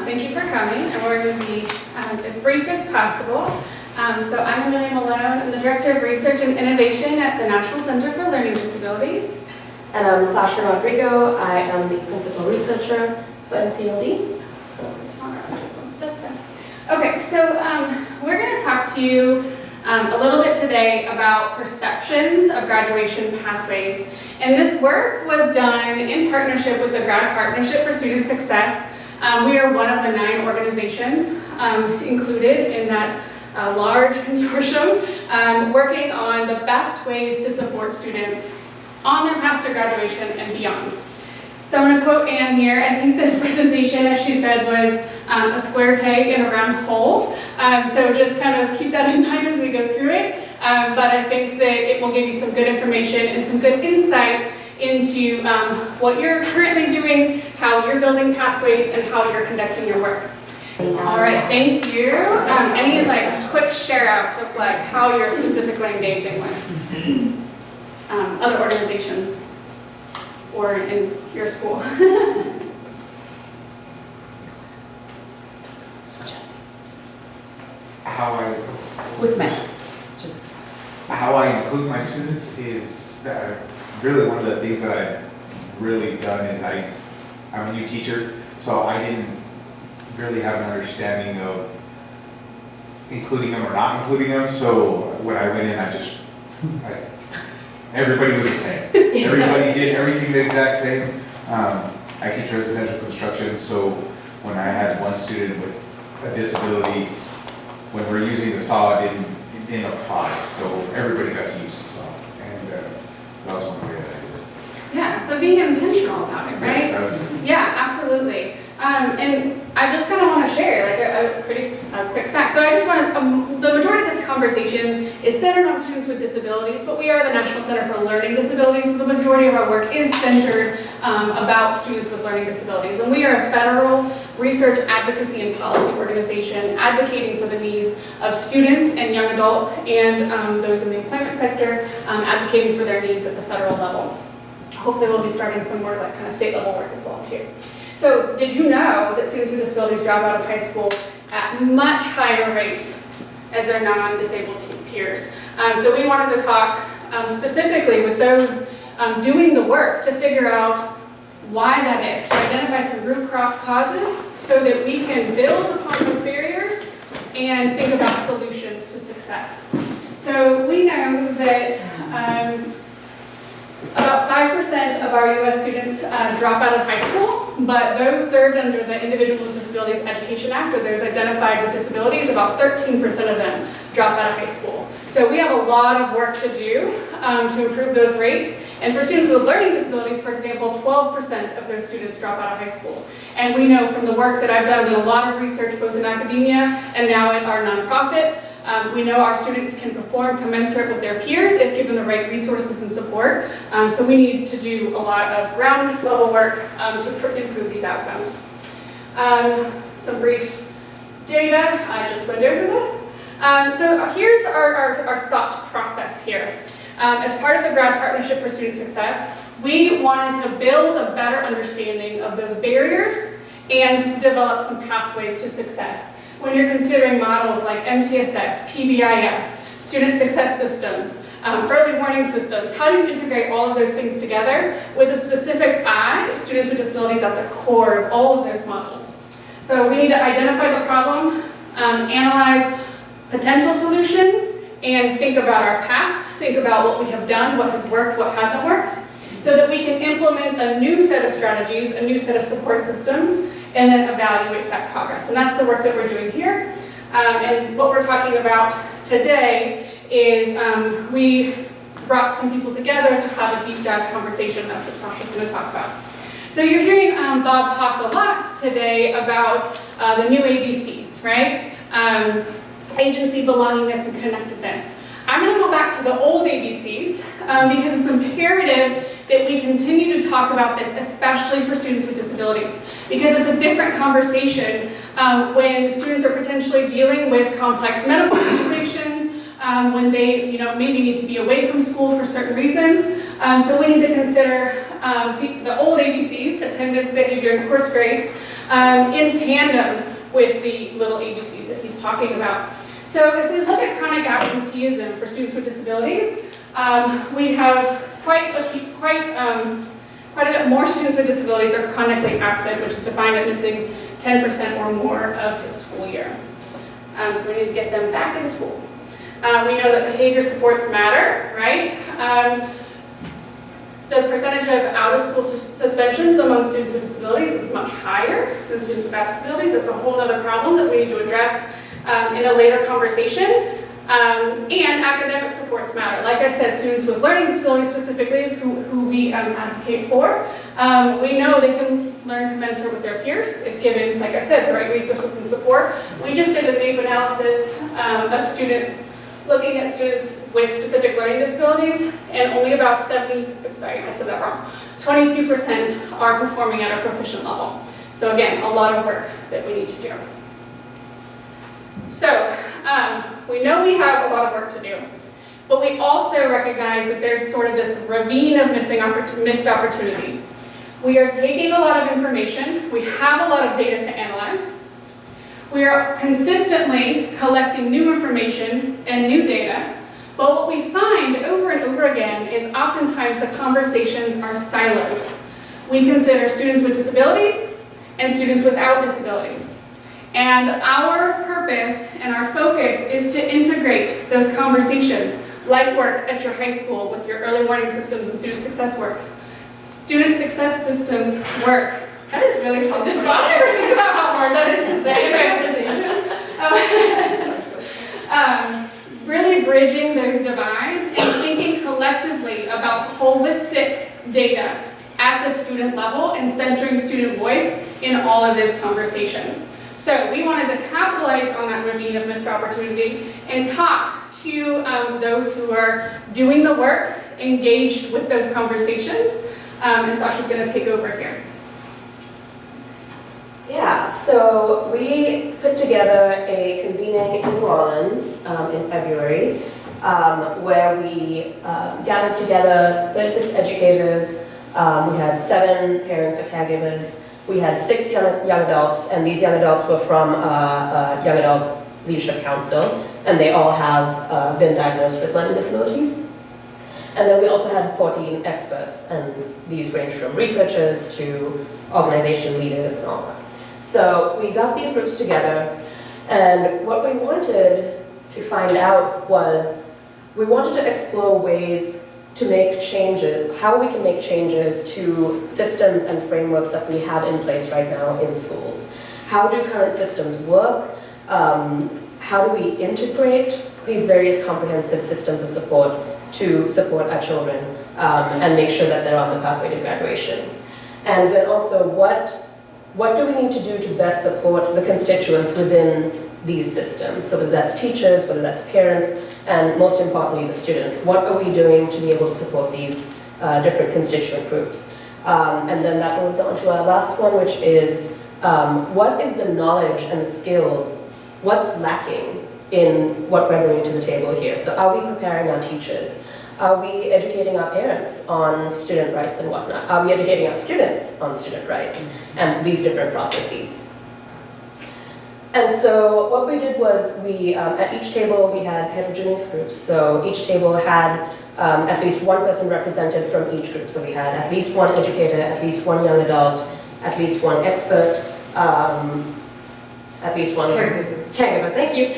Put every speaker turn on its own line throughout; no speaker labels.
Thank you for coming, and we're going to be as brief as possible. So I'm Amelia Malone. I'm the Director of Research and Innovation at the National Center for Learning Disabilities.
And I'm Saashya Rodrigo. I am the Principal Researcher for NCLD.
That's fine. Okay, so we're going to talk to you a little bit today about perceptions of graduation pathways. And this work was done in partnership with the Grad Partnership for Student Success. We are one of the 9 organizations included in that large consortium working on the best ways to support students on their path to graduation and beyond. So I'm going to quote Anne here. I think this presentation, as she said, was a square peg in a round hole. So just kind of keep that in mind as we go through it. But I think that it will give you some good information and some good insight into what you're currently doing, how you're building pathways, and how you're conducting your work. All right, thank you. Any quick share out of how you're specifically engaging with other organizations or in your school?
How I include my students is really one of the things that I've really done is I'm a new teacher, so I didn't really have an understanding of including them or not including them. So when I went in, everybody was the same. Everybody did everything the exact same. I teach residential construction, so when I had one student with a disability, when we're using the saw, it didn't apply. So everybody got to use the saw, and that was one way that I did it.
Yeah, so being intentional about it, right?
Yes,
yeah, absolutely. And I just kind of want to share a quick fact. So I just want to, the majority of this conversation is centered on students with disabilities, but we are the National Center for Learning Disabilities, so the majority of our work is centered about students with learning disabilities. And we are a federal research advocacy and policy organization advocating for the needs of students and young adults and those in the employment sector, advocating for their needs at the federal level. Hopefully we'll be starting some more kind of state level work as well too. So did you know that students with disabilities drop out of high school at much higher rates as their non-disabled peers? So we wanted to talk specifically with those doing the work to figure out why that is, to identify some root causes so that we can build upon those barriers and think about solutions to success. So we know that about 5% of our U.S. students drop out of high school, but those served under the Individuals with Disabilities Education Act, or those identified with disabilities, about 13% of them drop out of high school. So we have a lot of work to do to improve those rates. And for students with learning disabilities, for example, 12% of those students drop out of high school. And we know from the work that I've done in a lot of research, both in academia and now at our nonprofit, we know our students can perform commensurate with their peers if given the right resources and support. So we need to do a lot of ground level work to improve these outcomes. Some brief data, I just went over this. So here's our thought process here. As part of the Grad Partnership for Student Success, we wanted to build a better understanding of those barriers and develop some pathways to success. When you're considering models like MTSS, PBIS, student success systems, early warning systems, how do you integrate all of those things together with a specific eye of students with disabilities at the core of all of those models? So we need to identify the problem, analyze potential solutions, and think about our past, think about what we have done, what has worked, what hasn't worked, so that we can implement a new set of strategies, a new set of support systems, and then evaluate that progress. And that's the work that we're doing here. And what we're talking about today is we brought some people together to have a deep dive conversation. That's what Saashya's going to talk about. So you're hearing Bob talk a lot today about the new ABCs, right? Agency, belongingness, and connectedness. I'm going to go back to the old ABCs because it's imperative that we continue to talk about this, especially for students with disabilities, because it's a different conversation when students are potentially dealing with complex medical situations, when they maybe need to be away from school for certain reasons. So we need to consider the old ABCs, attendance, behavior, and course grades, in tandem with the little ABCs that he's talking about. So if we look at chronic absenteeism for students with disabilities, we have quite a bit more students with disabilities are chronically absent, which is defined as missing 10% or more of the school year. So we need to get them back in school. We know that behavior supports matter, right? The percentage of out-of-school suspensions among students with disabilities is much higher than students without disabilities. That's a whole other problem that we need to address in a later conversation. And academic supports matter. Like I said, students with learning disabilities specifically is who we advocate for. We know they can learn commensurate with their peers if given, like I said, the right resources and support. We just did a deep analysis of looking at students with specific learning disabilities, and only about 22% are performing at a proficient level. So again, a lot of work that we need to do. So we know we have a lot of work to do, but we also recognize that there's sort of this ravine of missed opportunity. We are taking a lot of information, we have a lot of data to analyze, we are consistently collecting new information and new data, but what we find over and over again is oftentimes the conversations are siloed. We consider students with disabilities and students without disabilities. And our purpose and our focus is to integrate those conversations, like work at your high school with your early warning systems and student success works. Student success systems work. That is really tough. Did Bob ever think about how hard that is to say in presentation? Really bridging those divides and thinking collectively about holistic data at the student level and centering student voice in all of these conversations. So we wanted to capitalize on that ravine of missed opportunity and talk to those who are doing the work, engaged with those conversations. And Saashya's going to take over here.
Yeah, so we put together a convening in New Orleans in February where we gathered together 36 educators. We had 7 parents or caregivers. We had 6 young adults, and these young adults were from Young Adult Leadership Council, and they all have been diagnosed with learning disabilities. And then we also had 14 experts, and these range from researchers to organization leaders and all that. So we got these groups together, and what we wanted to find out was we wanted to explore ways to make changes, how we can make changes to systems and frameworks that we have in place right now in schools. How do current systems work? How do we integrate these various comprehensive systems of support to support our children and make sure that they're on the pathway to graduation? And then also, what do we need to do to best support the constituents within these systems? So whether that's teachers, whether that's parents, and most importantly, the student. What are we doing to be able to support these different constituent groups? And then that moves on to our last one, which is what is the knowledge and the skills, what's lacking in what we're bringing to the table here? So are we preparing our teachers? Are we educating our parents on student rights and whatnot? Are we educating our students on student rights and these different processes? And so what we did was at each table we had heterogeneous groups. So each table had at least one person represented from each group. So we had at least one educator, at least one young adult, at least one expert, at least one caregiver, thank you.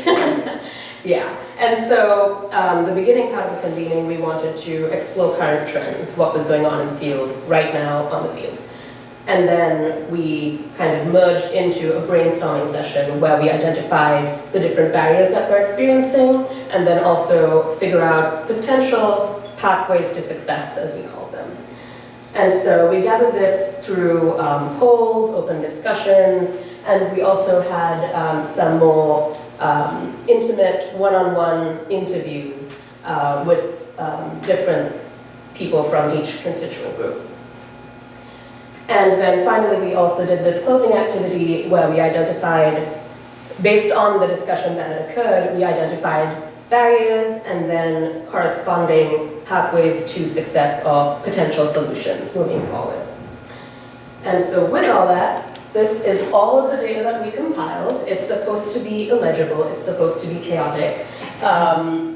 Yeah, and so the beginning part of the convening, we wanted to explore current trends, what was going on in the field right now on the field. And then we kind of merged into a brainstorming session where we identified the different barriers that we're experiencing and then also figure out potential pathways to success, as we call them. And so we gathered this through polls, open discussions, and we also had some more intimate one-on-one interviews with different people from each constituent group. And then finally, we also did this closing activity where we identified, based on the discussion that had occurred, we identified barriers and then corresponding pathways to success or potential solutions moving forward. And so with all that, This is all of the data that we compiled. It's supposed to be illegible, it's supposed to be chaotic,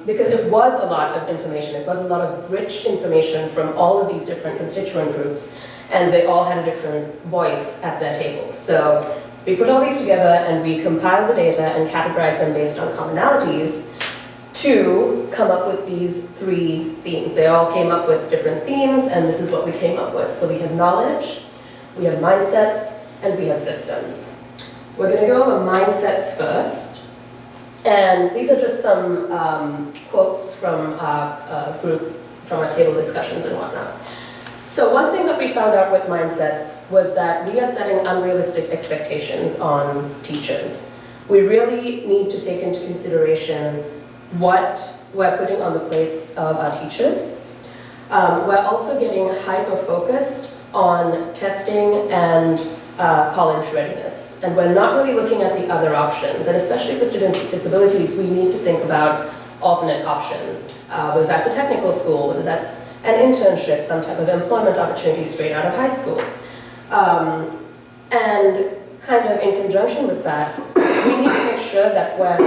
because it was a lot of information. It was a lot of rich information from all of these different constituent groups, and they all had a different voice at their tables. So we put all these together and we compiled the data and categorized them based on commonalities to come up with these 3 themes. They all came up with different themes, and this is what we came up with. So we have knowledge, we have mindsets, and we have systems. We're going to go over mindsets first, and these are just some quotes from our group, from our table discussions and whatnot. So one thing that we found out with mindsets was that we are setting unrealistic expectations on teachers. We really need to take into consideration what we're putting on the plates of our teachers. We're also getting hyper-focused on testing and college readiness. And we're not really looking at the other options. And especially for students with disabilities, we need to think about alternate options, whether that's a technical school, whether that's an internship, some type of employment opportunity straight out of high school. And kind of in conjunction with that, we need to make sure that we're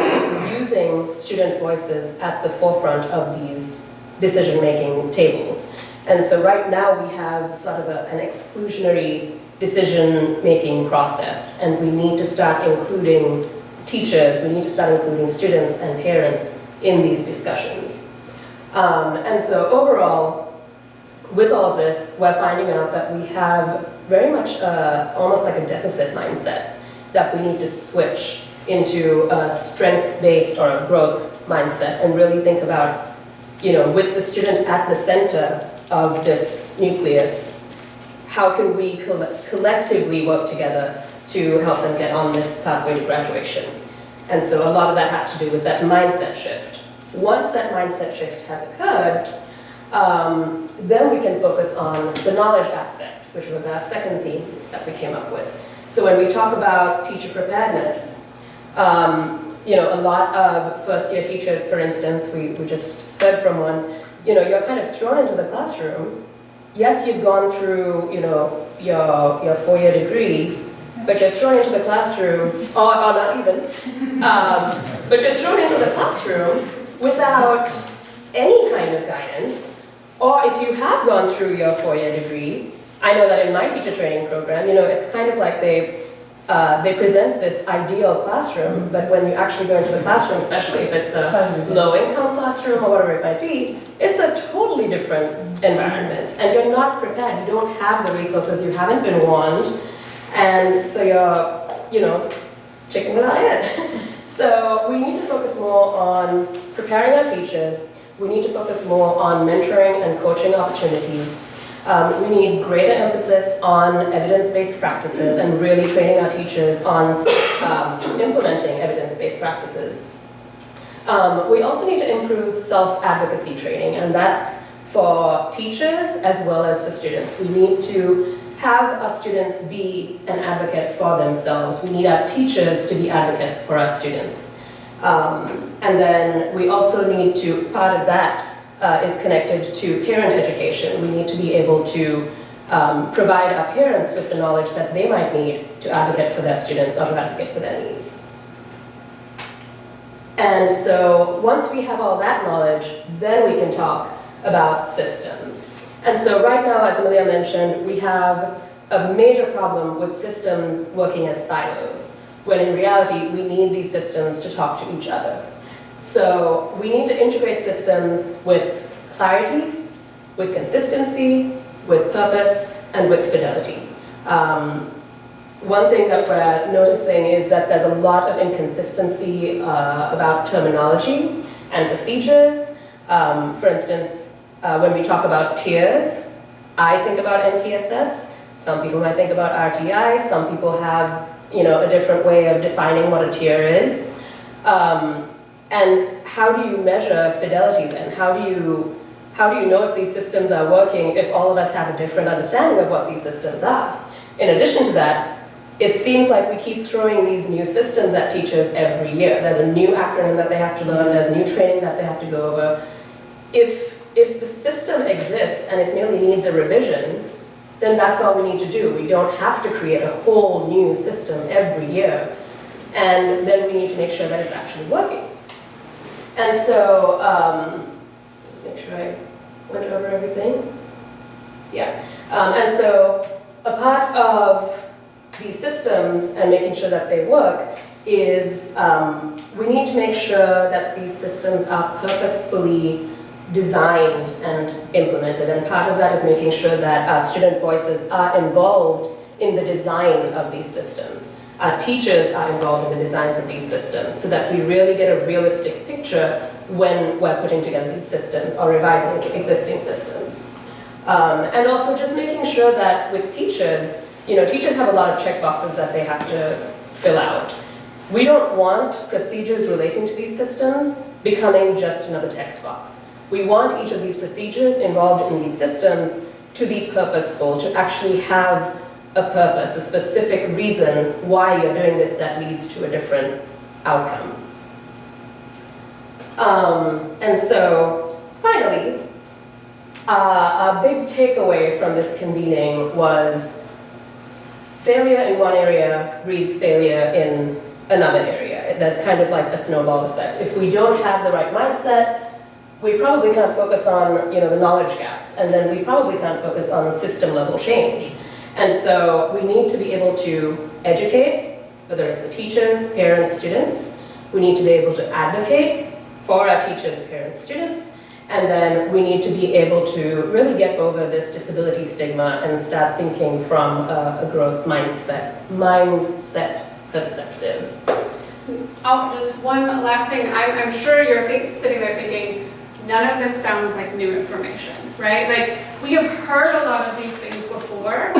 using student voices at the forefront of these decision-making tables. And so right now we have sort of an exclusionary decision-making process, and we need to start including teachers, we need to start including students and parents in these discussions. And so overall, with all of this, we're finding out that we have very much almost like a deficit mindset that we need to switch into a strength-based or a growth mindset and really think about, with the student at the center of this nucleus, how can we collectively work together to help them get on this pathway to graduation? And so a lot of that has to do with that mindset shift. Once that mindset shift has occurred, then we can focus on the knowledge aspect, which was our second theme that we came up with. So when we talk about teacher preparedness, a lot of first-year teachers, for instance, we just heard from one, you're kind of thrown into the classroom. Yes, you've gone through, your 4-year degree, but you're thrown into the classroom, or not even, but you're thrown into the classroom without any kind of guidance. Or if you have gone through your 4-year degree, I know that in my teacher training program, it's kind of like they present this ideal classroom, but when you actually go into the classroom, especially if it's a low-income classroom or whatever it might be, it's a totally different environment. And you're not prepared, you don't have the resources, you haven't been warned, and so you're, chicken without head. So we need to focus more on preparing our teachers, we need to focus more on mentoring and coaching opportunities. We need greater emphasis on evidence-based practices and really training our teachers on implementing evidence-based practices. We also need to improve self-advocacy training, and that's for teachers as well as for students. We need to have our students be an advocate for themselves. We need our teachers to be advocates for our students. And then we also need to, part of that is connected to parent education. We need to be able to provide our parents with the knowledge that they might need to advocate for their students or to advocate for their needs. And so once we have all that knowledge, then we can talk about systems. And so right now, as Amelia mentioned, we have a major problem with systems working as silos, when in reality, we need these systems to talk to each other. So we need to integrate systems with clarity, with consistency, with purpose, and with fidelity. One thing that we're noticing is that there's a lot of inconsistency about terminology and procedures. For instance, when we talk about tiers, I think about NTSS. Some people might think about RTI. Some people have, a different way of defining what a tier is. And how do you measure fidelity then? How do you know if these systems are working if all of us have a different understanding of what these systems are? In addition to that, it seems like we keep throwing these new systems at teachers every year. There's a new acronym that they have to learn, there's new training that they have to go over. If the system exists and it merely needs a revision, then that's all we need to do. We don't have to create a whole new system every year. And then we need to make sure that it's actually working. And so, just make sure I went over everything. Yeah. And so a part of these systems and making sure that they work is we need to make sure that these systems are purposefully designed and implemented. And part of that is making sure that our student voices are involved in the design of these systems. Our teachers are involved in the designs of these systems so that we really get a realistic picture when we're putting together these systems or revising existing systems. And also just making sure that with teachers, teachers have a lot of checkboxes that they have to fill out. We don't want procedures relating to these systems becoming just another text box. We want each of these procedures involved in these systems to be purposeful, to actually have a purpose, a specific reason why you're doing this that leads to a different outcome. And so, finally, a big takeaway from this convening was failure in one area breeds failure in another area. That's kind of like a snowball effect. If we don't have the right mindset, we probably can't focus on the knowledge gaps, and then we probably can't focus on system level change. And so we need to be able to educate, whether it's the teachers, parents, students. We need to be able to advocate for our teachers, parents, students. And then we need to be able to really get over this disability stigma and start thinking from a growth mindset perspective.
Oh, just one last thing. I'm sure you're sitting there thinking, none of this sounds like new information, right? Like, we have heard a lot of these things before,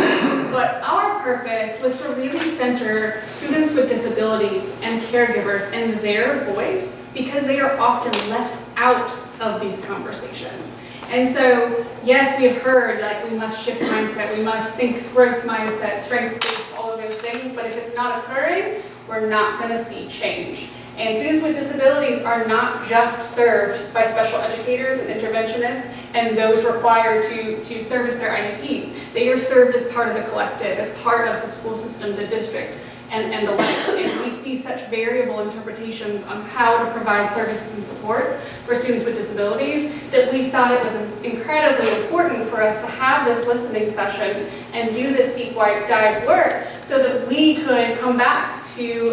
but our purpose was to really center students with disabilities and caregivers and their voice, because they are often left out of these conversations. And so, yes, we've heard, like, we must shift mindset, we must think growth mindset, strengths-based, all of those things, but if it's not occurring, we're not going to see change. And students with disabilities are not just served by special educators and interventionists and those required to service their IEPs. They are served as part of the collective, as part of the school system, the district, and the like. And we see such variable interpretations on how to provide services and supports for students with disabilities that we thought it was incredibly important for us to have this listening session and do this deep dive work so that we could come back to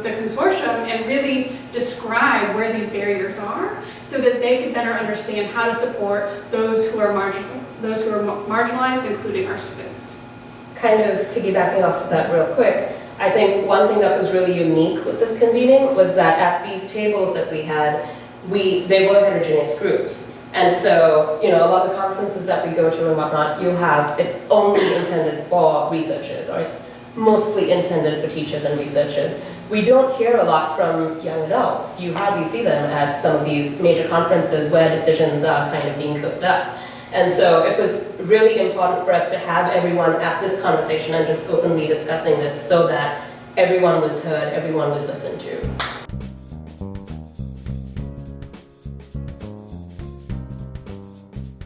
the consortium and really describe where these barriers are so that they can better understand how to support those who are marginalized, including our students.
Kind of piggybacking off of that real quick, I think one thing that was really unique with this convening was that at these tables that we had, they were heterogeneous groups. And so, a lot of the conferences that we go to and whatnot, it's only intended for researchers, or it's mostly intended for teachers and researchers. We don't hear a lot from young adults. You hardly see them at some of these major conferences where decisions are kind of being cooked up. And so it was really important for us to have everyone at this conversation and just openly discussing this so that everyone was heard, everyone was listened to.